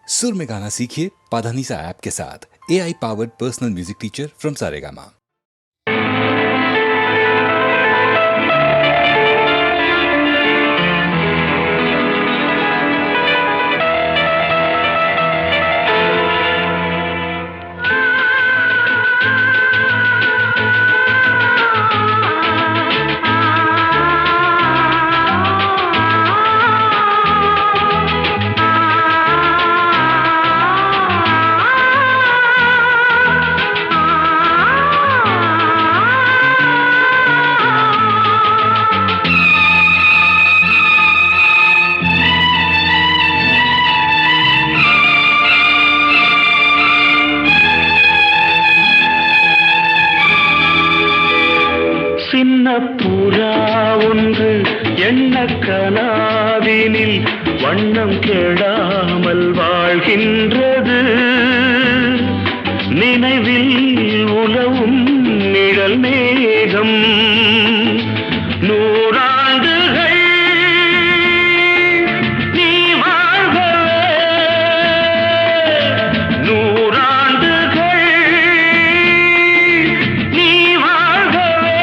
सुर में गाना सीखिए पाधानीसा ऐप के साथ। AI powered personal music teacher from Saregama. சின்ன புறா ஒன்று எண்ண கனாவினில் வண்ணம் கெடாமல் வாழ்கின்றது. நினைவில் உலவும் நிழல் மேகம் நூறாண்டுகள் நீ வாழ்கவே, நூறாண்டுகள் நீ வாழ்கவே.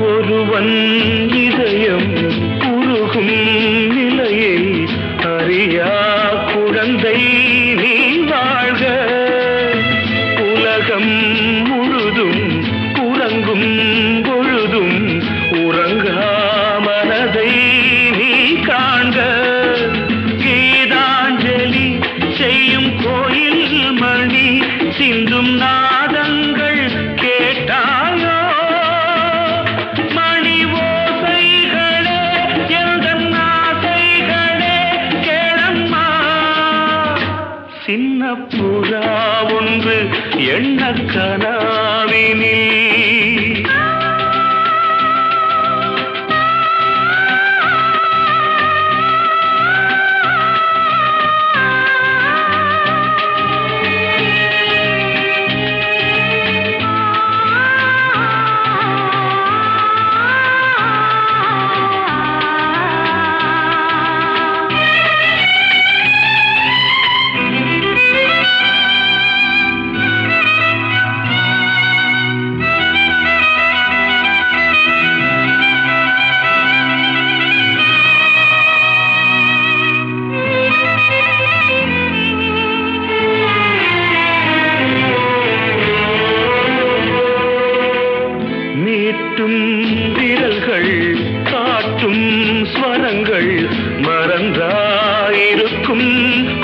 ஒருவன் இதயம் உருகும் நிலையை அறியா குழந்தை நீ வாழ்க. உலகம் முழுதும் உறங்கும் பொழுதும் உறங்கா மனதை நீ காண்க. கீதாஞ்சலி செய்யும் கோயில் மணி சிந்தும் நாதங்கள் கேட்டாயோ? சின்ன புறா ஒன்று எண்ண கனாவினில் நீட்டும் விரல்கள் காட்டும் ஸ்வரங்கள் மறந்தாயிருக்கும்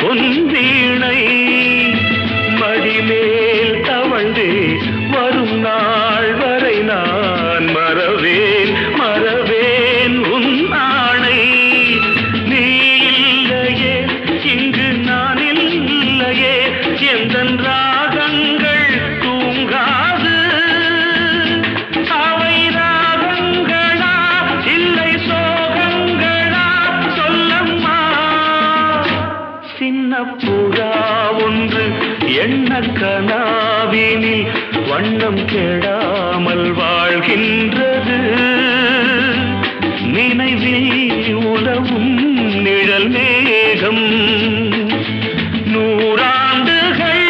உன் வீணை மடிமேல் தவழ்ந்தே வரும் நாள் வரை நான் மறவேன் மறவேன் உன் ஆணை. நீ இல்லையே இங்கு நான் இல்லையே எந்தன் ராகங்கள் தூங்காது. அவை ராகங்களா இல்லை சோகங்களா சொல்லம்மா. சின்ன புறா ஒன்று எண்ண கனாவினில் வண்ணம் கெடாமல் வாழ்கின்றது. நினைவில் உலவும் நிழல் மேகம் நூறாண்டுகள்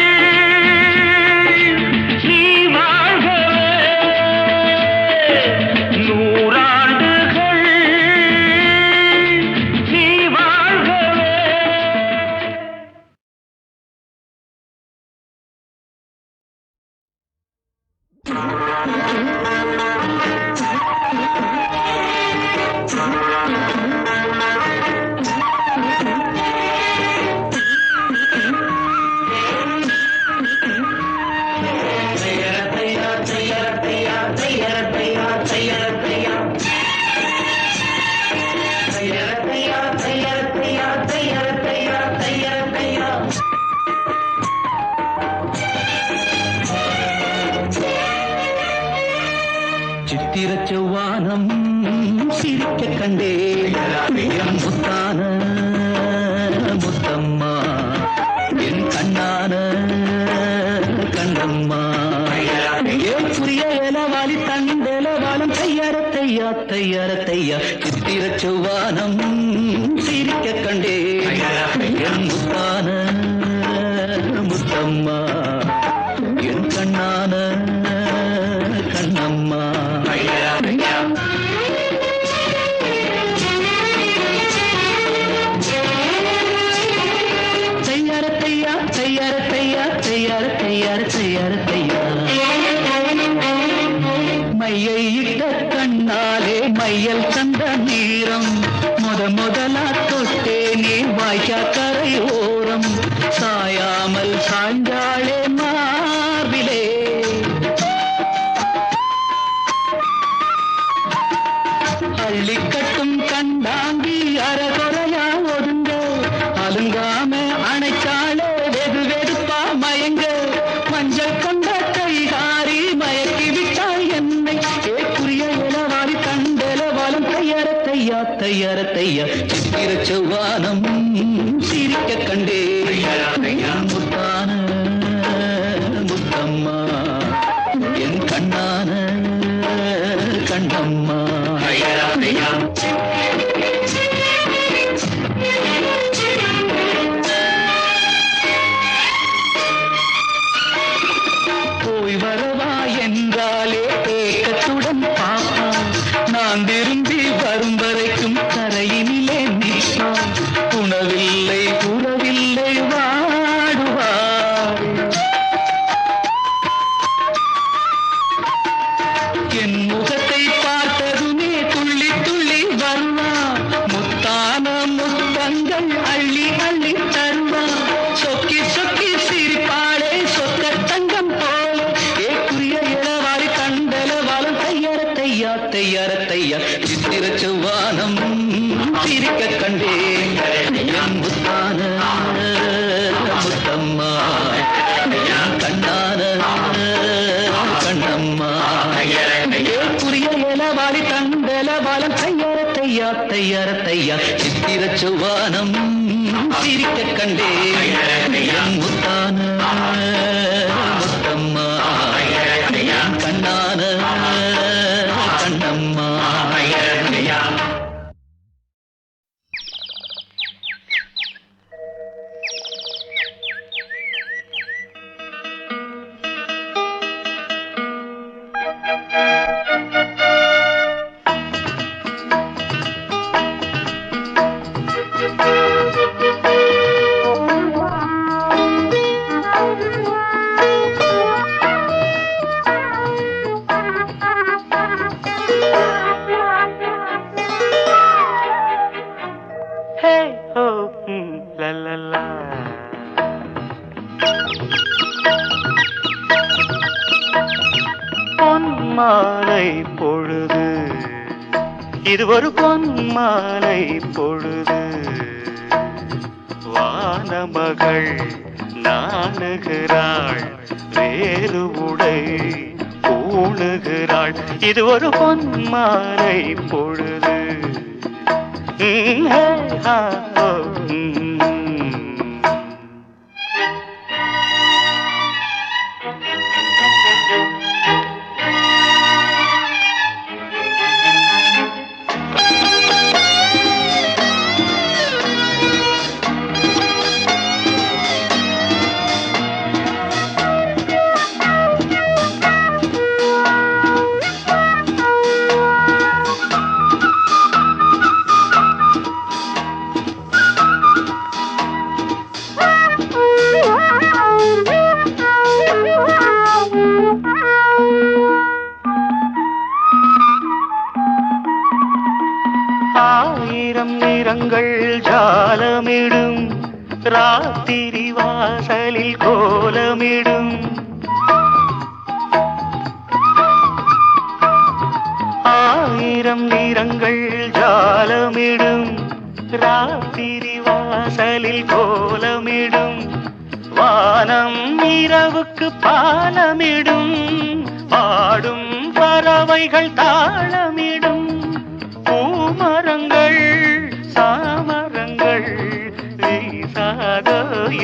நீ வாழ்கவே, நூறாண்டுகள் நீ வாழ்கவே. சிரிக்க கண்டே என் முத்தான முத்தம்மா என் கண்ணான கண்ணம்மா ஏன் புரிய வேலவாளி தண்டேலவாளும் தையார தையா தையார தையா சித்திர செவ்வானம் சிரிக்க கண்டே என் முத்தான முத்தம்மா என் கண்ணான கண்ணம்மா தையார தையா தையார தையா தையார தையார தையார தையா மையை இட்ட கண்ணாலே மையல் தந்த நீரம் முதலா தொட்டேனே வாய்க்கா கரை ஓரம் சாயாமல் சாய்ந்தாளே மார்பிலே அள்ளிக்கட்டும் கண்டாங்கி அரகுறையா ஒதுங்க அலுங்காம அணைச்சாளே வெது வெதுப்பா மயங்க மஞ்சள் கொண்ட கைகாரி மயக்கி விட்டாள் என்னை ஏக்குரிய இளவாரி கண்டலவாலம் தையார தையா தையார தையா சித்திர செவ்வானம் சிரிக்க கண்டே முத்தான முத்தம்மா என் கண்ணான கண்ணம்மா போய் வரவா என்றாலே ஏக்கத்துடன் பாப்பா நான் திரும்பி வரும் வரைக்கும் கரையினிலே நிற்பான் உணவில்லை உறவில்லை வாடுவார் என் முகத்தை பார்த்ததுமே துள்ளி துள்ளி வருவான் முத்தான முத்தங்கள் அள்ளி அள்ளி தருவான் சொக்கி சொக்கி சிரிப்பாளே சொக்க தங்கம் போல ஏக்குரிய இளவாரி கண்டலவாளம் தையார தையா தையார தையா சித்திர செவ்வானம் சிரிக்க கண்டே என் முத்தான முத்தம்மா என் கண்ணான கண்ணம்மா ஏக்குரிய இளவாரி கண்டலவாளம் தையார தையா தையார தையா சித்திர செவ்வானம் சிரிக்க கண்டே என் முத்தான முத்தம்மா என் கண்ணான கண்ணம்மா பொன்மாலை பொழுது இது ஒரு பொன்மாலை பொழுது வானமகள் நாணுகிறாள் வேறு உடை பூணுகிறாள் இது ஒரு பொன்மாலை பொழுது ஆயிரம் நிறங்கள் ஜாலமிடும் ராத்திரி வாசலில் கோலமிடும் ஆயிரம் நிறங்கள் ஜாலமிடும் ராத்திரி வாசலில் கோலமிடும் வானம் இரவுக்கு பாலமிடும் பாடும் பறவைகள் தாளமிடும் பூமா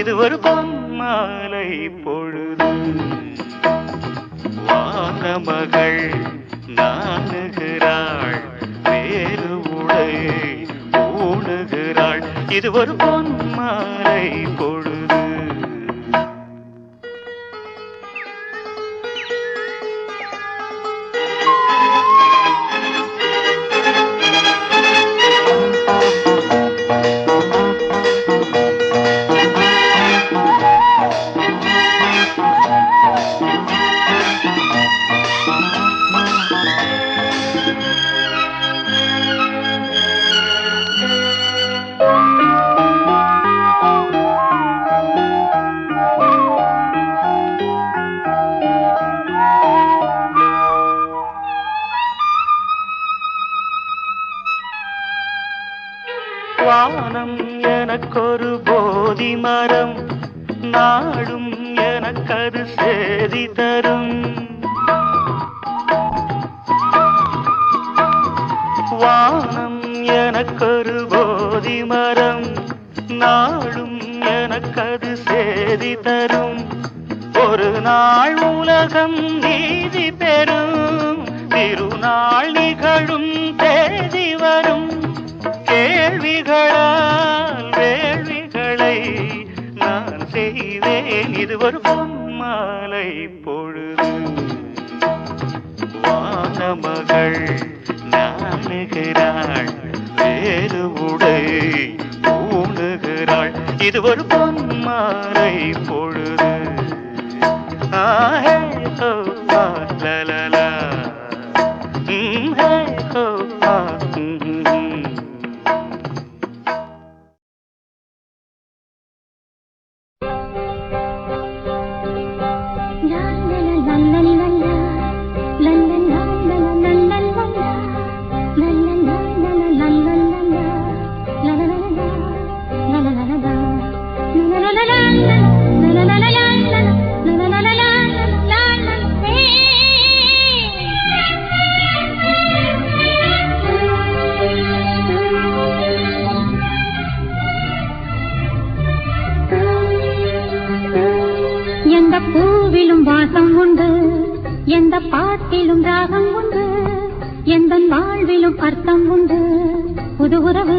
இது ஒரு பொன்மாலை பொழுது. வானமகள் நாணுகிறாள், வேறு உடை ஊணுகிறாள், இது ஒரு பொன்மாலை பொழுது. வானம் எனக்கொரு போதி மரம், நாடும் எனக்கது சேதி தரும். வானம் எனக்கொரு போதி மரம், நாடும் எனக்கது சேதி தரும். ஒரு நாள் உலகம் நீதி பெறும், திருநாள் நிகழும் தேதி வரும். கேள்விகளால் வேள்விகளை நான் செய்வேன், இது ஒரு பொன்மாலை பொழுது. வானமகள் நாணுகிறாள், வேறு உடை ஊணுகிறாள், இது ஒரு பொன்மாலை பொழுது. ஆஹே ஓ லலலா, ஹே ஓ பூவிலும் வாசம் உண்டு, எந்த பாட்டிலும் ராகம் உண்டு, எந்த வாழ்விலும் அர்த்தம் உண்டு. புது உறவு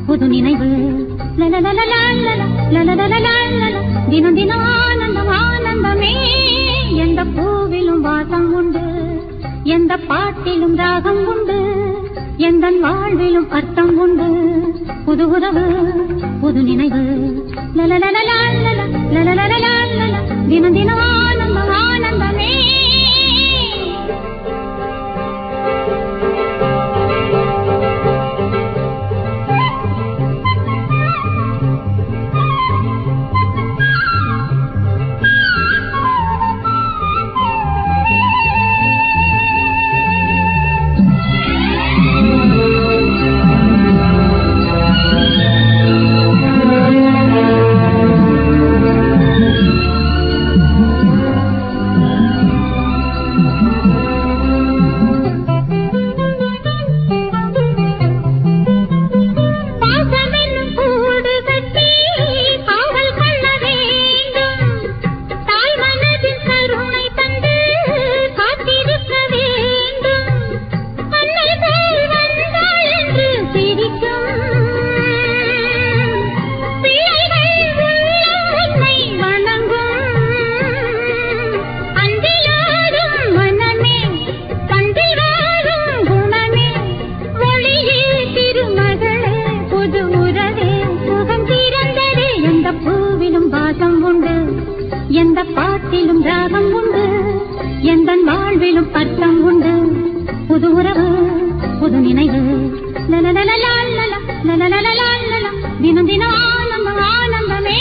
புது நினைவு, தினம் தினம் ஆனந்தம் ஆனந்தமே. எந்த பூவிலும் வாசம் உண்டு, எந்த பாட்டிலும் ராகம் உண்டு, எந்த வாழ்விலும் அர்த்தம் உண்டு. புது உறவு புது நினைவு, தினம் தினம் ஆனந்தம் ஆனந்தமே. எந்த பாட்டிலும் ராகம் உண்டு, எந்த வாழ்விலும் அர்த்தம் உண்டு. புது உறவு புது நினைவு, தினம் தினம் ஆனந்தம் ஆனந்தமே.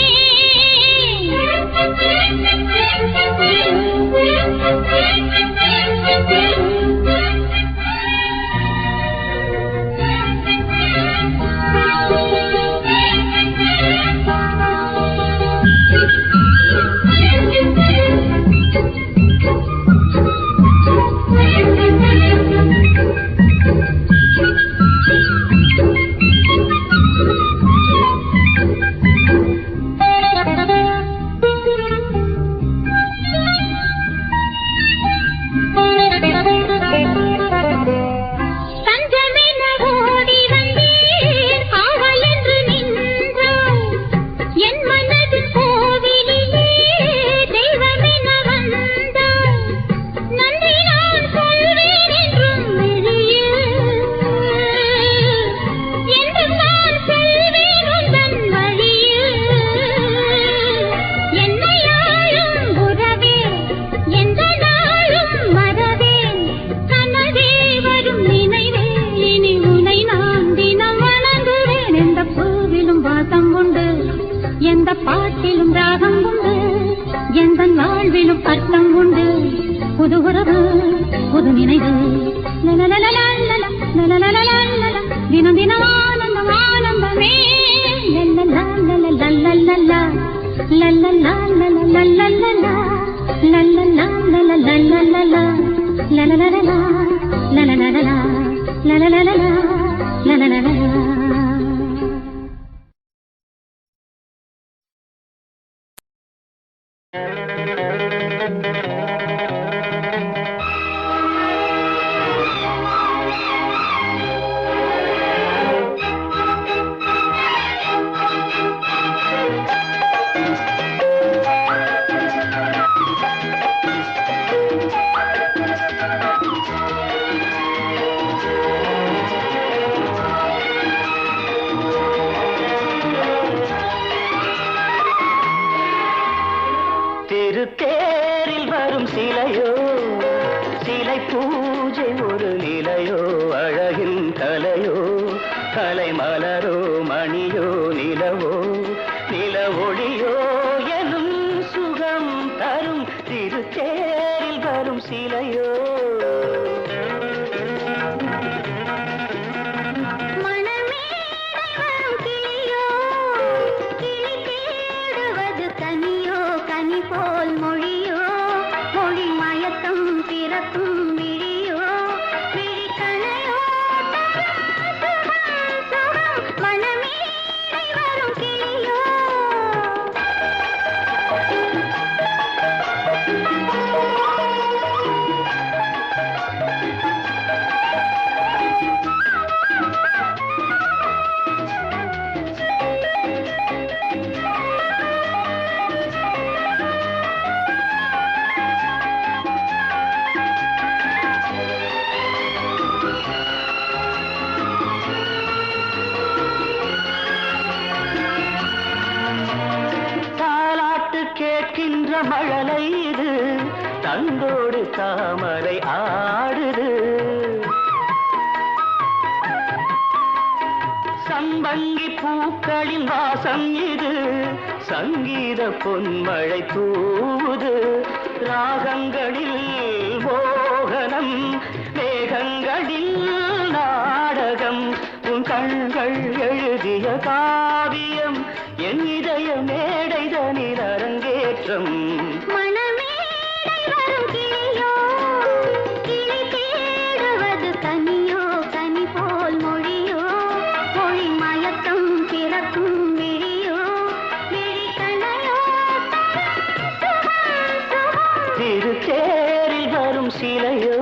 திருத்தேரில் வரும் சிலையோ சிலை பூஜை ஒரு நிலையோ அழகின் கலையோ கலை மலரோ மணியோ நிலவோ நில ஒளியோ எனும் சுகம் தரும் திருத்தேரில் வரும் சிலையோ போல் மொழியோ மொழி மயக்கம் பிறக்கும் விழியோ விழிக்கணையோ மனமே வரும் கிளியோ கேட்கின்ற மழலை இது தந்தோடு தாமரை ஆடுது சம்பங்கி பூக்களின் வாசம் இது சங்கீத பொன்மழை தூவுது ராகங்களில் மோகனம் மேகங்களில் நாடகம் உன் கண்கள் எழுதிய காவியம் என் இதய மேடைதனில் அரங்கேற்றம் திருத்தேரில் வரும் சிலையோ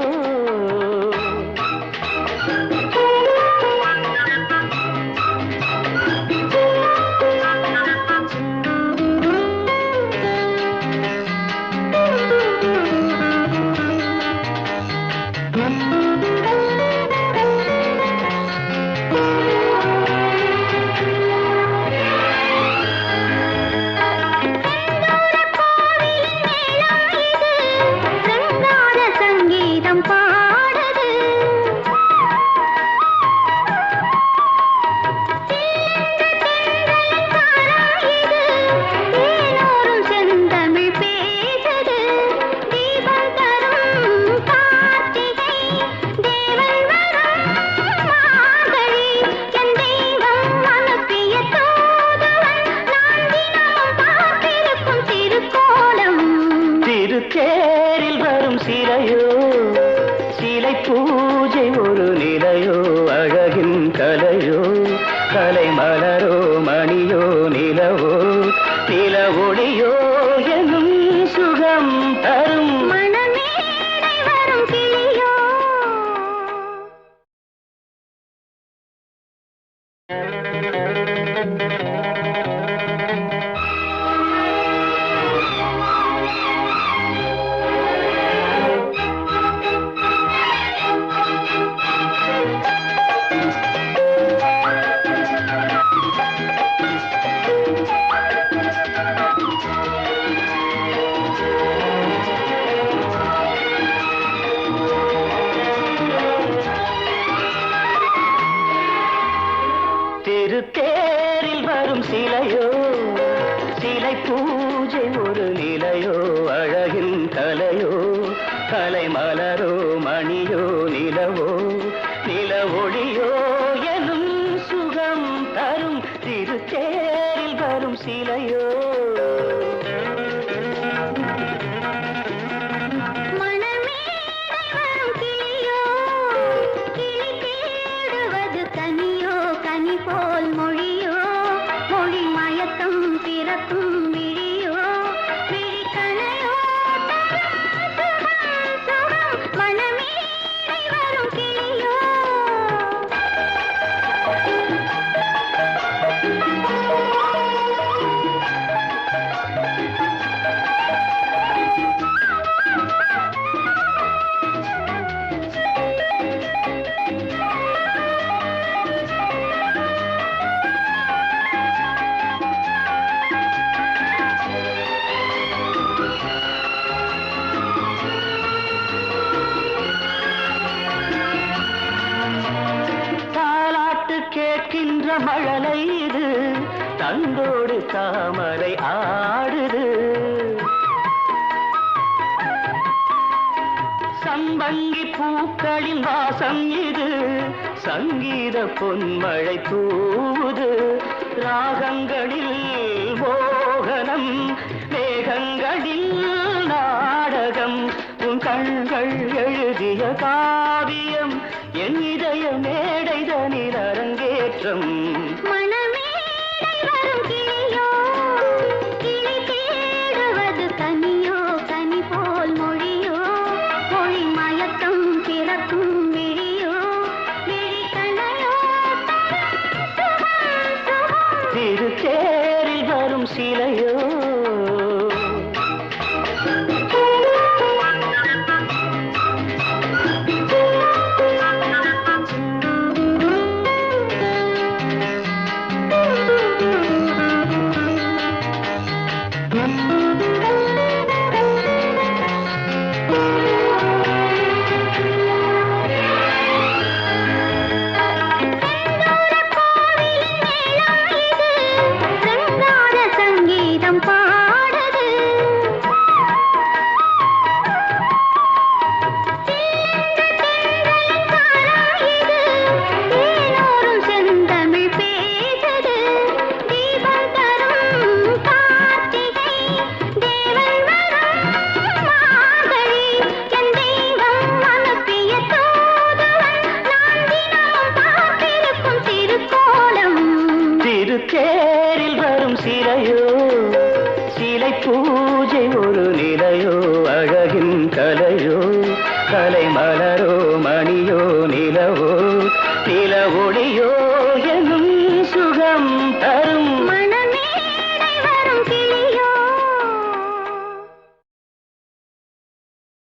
திருத்தேரில் வரும் சிலையோ சிலை பூஜை ஒரு நிலையோ அழகின் கலையோ கலை மலரோ மணியோ நிலவோ நில ஒளியோ எனும் சுகம் தரும் மனமேடை வரும் கிளியோ திருத்தேரில் வரும் சிலையோ சிலை பூஜை ஒரு நிலையோ அழகின் கலையோ கலை மலரோ மணியோ நிலவோ நில ஒளியோ எனும் சுகம் தரும் திருத்தேரில் வரும் சிலையோ கேட்கின்ற மழலை இது தந்தோடு தாமரை ஆடுது சம்பங்கி பூக்களின் வாசம் இது சங்கீத பொன்மழை தூவுது ராகங்களில் மோகனம் மேகங்களில் நாடகம் உன் கண்கள் எழுதிய காவியம் என் இதய மேடைதனில் அரங்கேற்றம் மணமேடை வரும் கிளியோ கிளி தேடுவது கனியோ கனி போல் மொழியோ மொழி மயக்கம் பிறக்கும் விழியோ விழி கணையோ திருத்தேரில் வரும் சிலையோ சிங்கார சங்கீதம் பாடுது தேனோரும் செந்தமிழ் பேசுது தீபம் தரும் கார்த்திகை தேவன் வரும் மார்கழி என் தெய்வம் அனுப்பிய தூதுவன் நான் தினமும் பார்த்திருக்கும் திருக்கோலம் திருத்தேரில் வரும் சிலையோ சிலை பூஜை ஒரு நிலையோ அழகின் கலையோ கலை மலரோ மணியோ நிலவோ நில ஒளியோ